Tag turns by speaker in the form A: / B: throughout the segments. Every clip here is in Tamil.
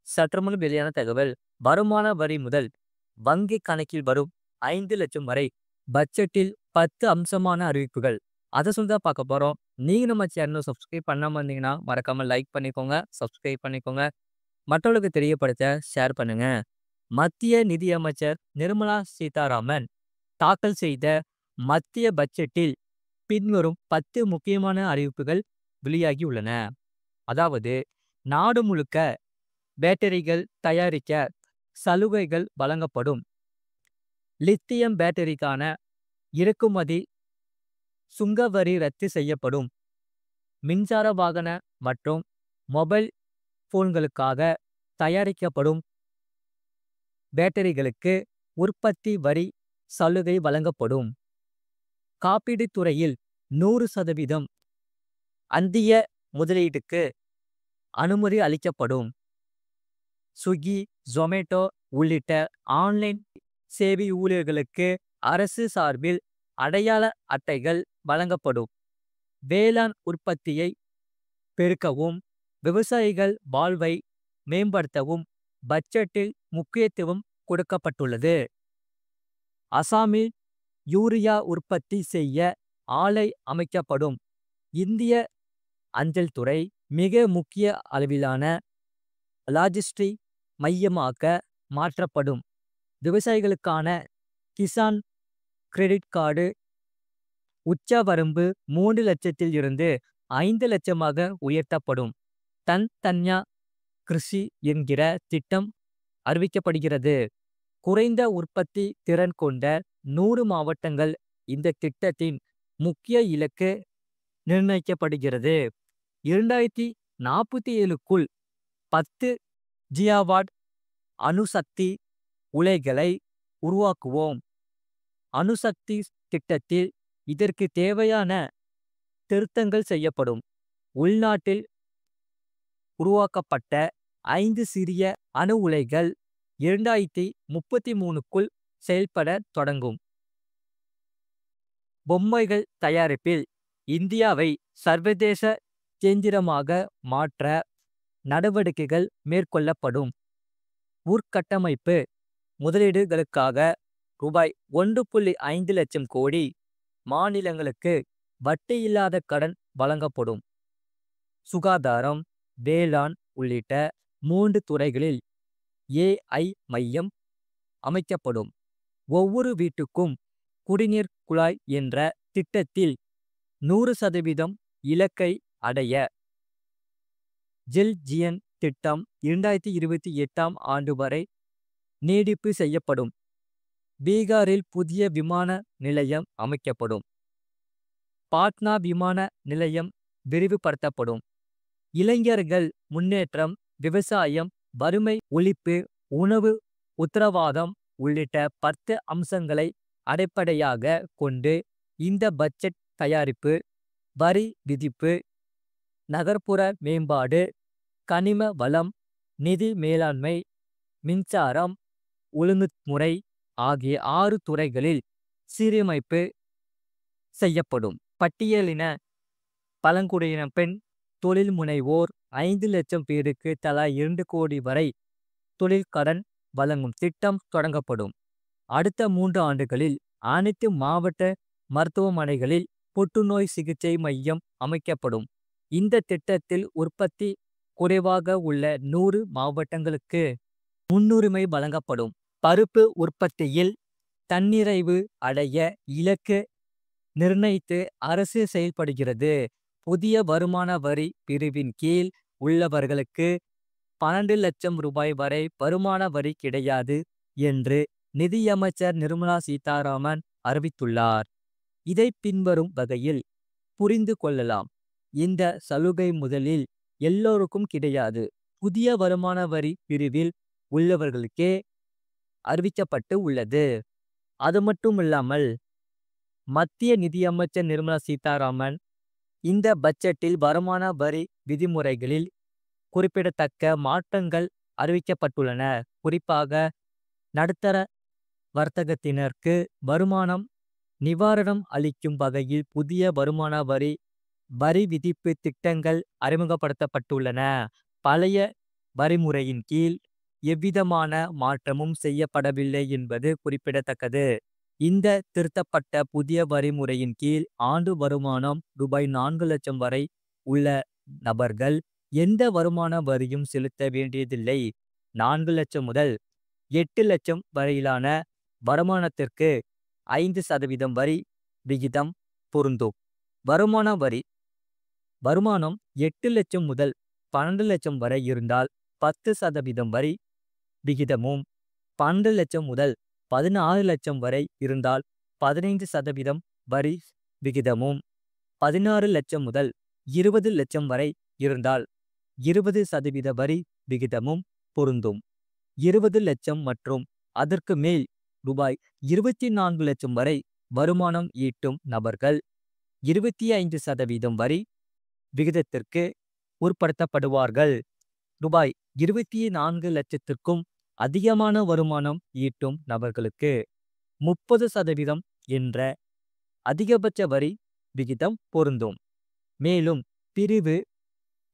A: சற்றுமுன் வெளியான தகவல். வருமான வரி முதல் வங்கி கணக்கில் வரும் 5 லட்சம் வரை பட்ஜெட்டில் 10 அம்சமான அறிவிப்புகள். அதை சொல்லி தான் பார்க்க போறோம். நீங்க நம்ம சேனலை சப்ஸ்கிரைப் பண்ணாம இருந்தீங்கன்னா மறக்காம லைக் பண்ணிக்கோங்க, சப்ஸ்கிரைப் பண்ணிக்கோங்க, மற்றவர்களுக்கு தெரியப்படுத்த ஷேர் பண்ணுங்க. மத்திய நிதியமைச்சர் நிர்மலா சீதாராமன் தாக்கல் செய்த மத்திய பட்ஜெட்டில் பின்வரும் 10 முக்கியமான அறிவிப்புகள் வெளியாகி உள்ளன. அதாவது, நாடு முழுக்க பேட்டரிகள் தயாரிக்க சலுகைகள் வழங்கப்படும். லித்தியம் பேட்டரிக்கான இறக்குமதி சுங்க வரி ரத்து செய்யப்படும். மின்சார வாகன மற்றும் மொபைல் போன்களுக்காக தயாரிக்கப்படும் பேட்டரிகளுக்கு உற்பத்தி வரி சலுகை வழங்கப்படும். காப்பீடு துறையில் 100% அந்திய முதலீட்டுக்கு அனுமதி அளிக்கப்படும். ஸ்விக்கி, ஜொமேட்டோ உள்ளிட்ட ஆன்லைன் சேவை ஊழியர்களுக்கு அரசு சார்பில் அடையாள அட்டைகள் வழங்கப்படும். வேளாண் உற்பத்தியை பெருக்கவும் விவசாயிகள் வாழ்வை மேம்படுத்தவும் பட்ஜெட்டில் முக்கியத்துவம் கொடுக்கப்பட்டுள்ளது. அசாமில் யூரியா உற்பத்தி செய்ய ஆலை அமைக்கப்படும். இந்திய அஞ்சல் துறை மிக முக்கிய அளவிலான லாஜிஸ்டிக் மையமாக மாற்றப்படும். விவசாயிகளுக்கான கிசான் கிரெடிட் கார்டு உச்சவரம்பு 3 லட்சத்தில் இருந்து 5 லட்சமாக உயர்த்தப்படும். தன் தன்யா கிருஷி என்கிற திட்டம் அறிவிக்கப்படுகிறது. குறைந்த உற்பத்தி திறன் கொண்ட 100 மாவட்டங்கள் இந்த திட்டத்தின் முக்கிய இலக்கு நிர்ணயிக்கப்படுகிறது. 2047க்குள் 10 ஜிகாவாட் அணுசக்தி உலைகளை உருவாக்குவோம். அணுசக்தி திட்டத்தில் இதற்கு தேவையான திருத்தங்கள் செய்யப்படும். உள்நாட்டில் உருவாக்கப்பட்ட 5 சிறிய அணு உலைகள் 2033க்குள் செயல்பட தொடங்கும். பொம்மைகள் தயாரிப்பில் இந்தியாவை சர்வதேச கேந்திரமாக மாற்ற நடவடிக்கைகள் மேற்கொள்ளப்படும். உள்கட்டமைப்பு முதலீடுகளுக்காக ரூபாய் 1.5 லட்சம் கோடி மாநிலங்களுக்கு வட்டியில்லாத கடன் வழங்கப்படும். சுகாதாரம், வேளாண் உள்ளிட்ட 3 துறைகளில் AI மையம் அமைக்கப்படும். ஒவ்வொரு வீட்டுக்கும் குடிநீர் குழாய் என்ற திட்டத்தில் 100% இலக்கை அடைய ஜல் ஜீவன் திட்டம் 2028ஆம் ஆண்டு வரை நீட்டிப்பு செய்யப்படும். பீகாரில் புதிய விமான நிலையம் அமைக்கப்படும். பாட்னா விமான நிலையம் விரிவுபடுத்தப்படும். இளைஞர்கள் முன்னேற்றம், விவசாயம், வறுமை ஒழிப்பு, உணவு உத்தரவாதம் உள்ளிட்ட 10 அம்சங்களை அடிப்படையாக கொண்டு இந்த பட்ஜெட் தயாரிப்பு. வரி விதிப்பு, நகர்ப்புற மேம்பாடு, கனிம வளம், நிதி மேலாண்மை, மின்சாரம், ஒழுங்குமுறை ஆகிய 6 துறைகளில் சீரமைப்பு செய்யப்படும். பட்டியலின பழங்குடியின பெண் தொழில் முனைவோர் 5 லட்சம் பேருக்கு தலா 2 கோடி வரை தொழில் கடன் வழங்கும் திட்டம் தொடங்கப்படும். அடுத்த 3 ஆண்டுகளில் அனைத்து மாவட்ட மருத்துவமனைகளில் புற்றுநோய் சிகிச்சை மையம் அமைக்கப்படும். இந்த திட்டத்தில் உற்பத்தி குறைவாக உள்ள 100 மாவட்டங்களுக்கு முன்னுரிமை வழங்கப்படும். பருப்பு உற்பத்தியில் தன்னிறைவு அடைய இலக்கு நிர்ணயித்து அரசு செயல்படுகிறது. புதிய வருமான வரி பிரிவின் கீழ் உள்ளவர்களுக்கு 12 லட்சம் ரூபாய் வரை வருமான வரி கிடையாது என்று நிதியமைச்சர் நிர்மலா சீதாராமன் அறிவித்துள்ளார். இதை பின்வரும் வகையில் புரிந்து கொள்ளலாம். இந்த சலுகை முதலில் எல்லோருக்கும் கிடையாது. புதிய வருமான வரி பிரிவில் உள்ளவர்களுக்கே அறிவிக்கப்பட்டு உள்ளது. அது மட்டுமில்லாமல் மத்திய நிதியமைச்சர் நிர்மலா சீதாராமன் இந்த பட்ஜெட்டில் வருமான வரி விதிமுறைகளில் குறிப்பிடத்தக்க மாற்றங்கள் அறிவிக்கப்பட்டுள்ளன. குறிப்பாக நடுத்தர வர்த்தகத்தினருக்கு வருமானம் நிவாரணம் அளிக்கும் வகையில் புதிய வருமான வரி விதிப்பு திட்டங்கள் அறிமுகப்படுத்தப்பட்டுள்ளன. பழைய வரிமுறையின் கீழ் எவ்விதமான மாற்றமும் செய்யப்படவில்லை என்பது குறிப்பிடத்தக்கது. இந்த திருத்தப்பட்ட புதிய வரிமுறையின் கீழ் ஆண்டு வருமானம் ரூபாய் 4,00,000 வரை உள்ள நபர்கள் எந்த வருமான வரியும் செலுத்த வேண்டியதில்லை. 4,00,000 முதல் 8,00,000 வரையிலான வருமானத்திற்கு 5% வரி விகிதம் பொருந்தும். வருமான வரி வருமானம் 8,00,000 முதல் 12,00,000 வரை இருந்தால் 10% வரி விகிதமும், 12,00,000 முதல் 16,00,000 வரை இருந்தால் 15% வரி விகிதமும், 16,00,000 முதல் 20,00,000 வரை இருந்தால் 20% வரி விகிதமும் பொருந்தும். 20,00,000 மற்றும் அதற்கு மேல் ரூபாய் 24,00,000 வரை வருமானம் ஈட்டும் நபர்கள் 25% வரி விகிதத்திற்கு உட்படுத்தப்படுவார்கள். ரூபாய் 24,00,000க்கும் அதிகமான வருமானம் ஈட்டும் நபர்களுக்கு 30% என்ற அதிகபட்ச வரி விகிதம் பொருந்தும். மேலும் பிரிவு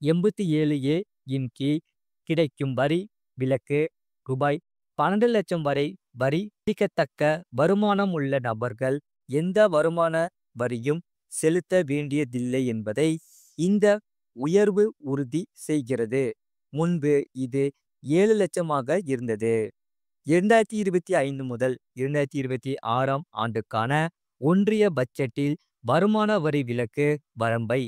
A: 87A இன் கீழ் கிடைக்கும் வரி விலக்கு ரூபாய் 12,00,000 வரை வரி விதிக்கத்தக்க வருமானம் உள்ள நபர்கள் எந்த வருமான வரியும் செலுத்த வேண்டியதில்லை என்பதை இந்த உயர்வு உறுதி செய்கிறது. முன்பு இது 7,00,000 இருந்தது. 2025 முதல் 2026 ஆண்டுக்கான ஒன்றிய பட்ஜெட்டில் வருமான வரி விலக்கு வரம்பை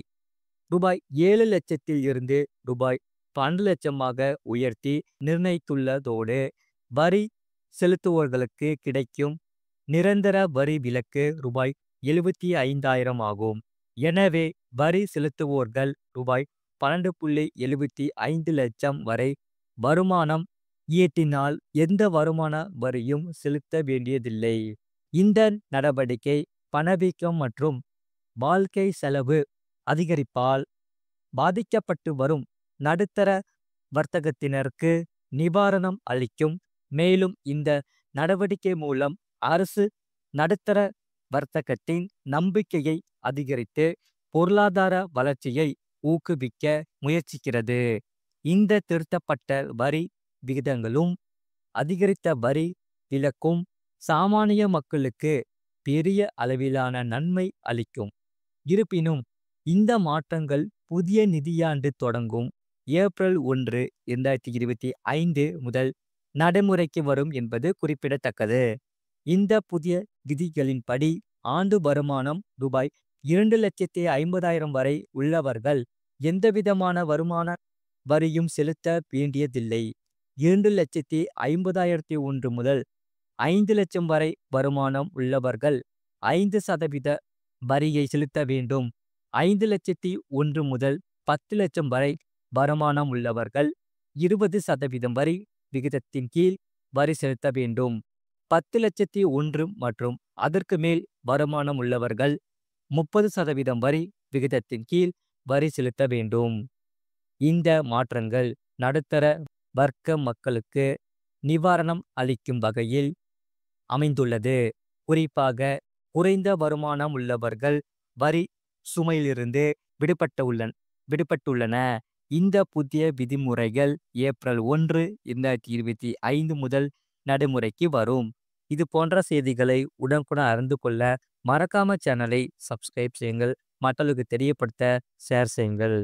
A: ரூபாய் 7,00,000 இருந்து ரூபாய் 12,00,000 உயர்த்தி நிர்ணயித்துள்ளதோடு வரி செலுத்துவோர்களுக்கு கிடைக்கும் நிரந்தர வரி விலக்கு ரூபாய் 75,000 ஆகும். எனவே வரி செலுத்துவோர்கள் ரூபாய் 12,75 லட்சம் வரை வருமானம் ஈட்டினால் எந்த வருமான வரியும் செலுத்த வேண்டியதில்லை. இந்த நடவடிக்கை பணவீக்கம் மற்றும் வாழ்க்கை செலவு அதிகரிப்பால் பாதிக்கப்பட்டு வரும் நடுத்தர வர்த்தகத்தினருக்கு நிவாரணம் அளிக்கும். மேலும் இந்த நடவடிக்கை மூலம் அரசு நடுத்தர வர்த்தகத்தின் நம்பிக்கையை அதிகரித்து பொருளாதார வளர்ச்சியை ஊக்குவிக்க முயற்சிக்கிறது. இந்த திருத்தப்பட்ட வரி விகிதங்களும் அதிகரித்த வரி விலக்கும் சாமானிய மக்களுக்கு பெரிய அளவிலான நன்மை அளிக்கும். இருப்பினும் இந்த மாற்றங்கள் புதிய நிதியாண்டு தொடங்கும் ஏப்ரல் 1, 2025 முதல் நடைமுறைக்கு வரும் என்பது குறிப்பிடத்தக்கது. இந்த புதிய விதிகளின்படி ஆண்டு வருமானம் ரூபாய் 2,50,000 வரை உள்ளவர்கள் எந்தவிதமான வருமான வரியும் செலுத்த வேண்டியதில்லை. 2,50,001 முதல் 5,00,000 வரை வருமானம் உள்ளவர்கள் 5% வரியை செலுத்த வேண்டும். 5,01 முதல் 10,00,000 வரை வருமானம் உள்ளவர்கள் 20% வரி விகிதத்தின் கீழ் வரி செலுத்த வேண்டும். 10,01 மற்றும் அதற்கு மேல் வருமானம் உள்ளவர்கள் 30% வரி விகிதத்தின் கீழ் வரி செலுத்த வேண்டும். இந்த மாற்றங்கள் நடுத்தர வர்க்க மக்களுக்கு நிவாரணம் அளிக்கும் வகையில் அமைந்துள்ளது. குறிப்பாக குறைந்த வருமானம் உள்ளவர்கள் வரி சுமையிலிருந்து விடுபட்டுள்ளன. இந்த புதிய விதிமுறைகள் ஏப்ரல் 1, 2025 முதல் நடைமுறைக்கு வரும். இது போன்ற செய்திகளை உடனுக்குடன் அறிந்து கொள்ள மறக்காம சேனலை சப்ஸ்கிரைப் செய்யுங்கள். மற்றவர்களுக்கு தெரியப்படுத்த ஷேர் செய்யுங்கள்.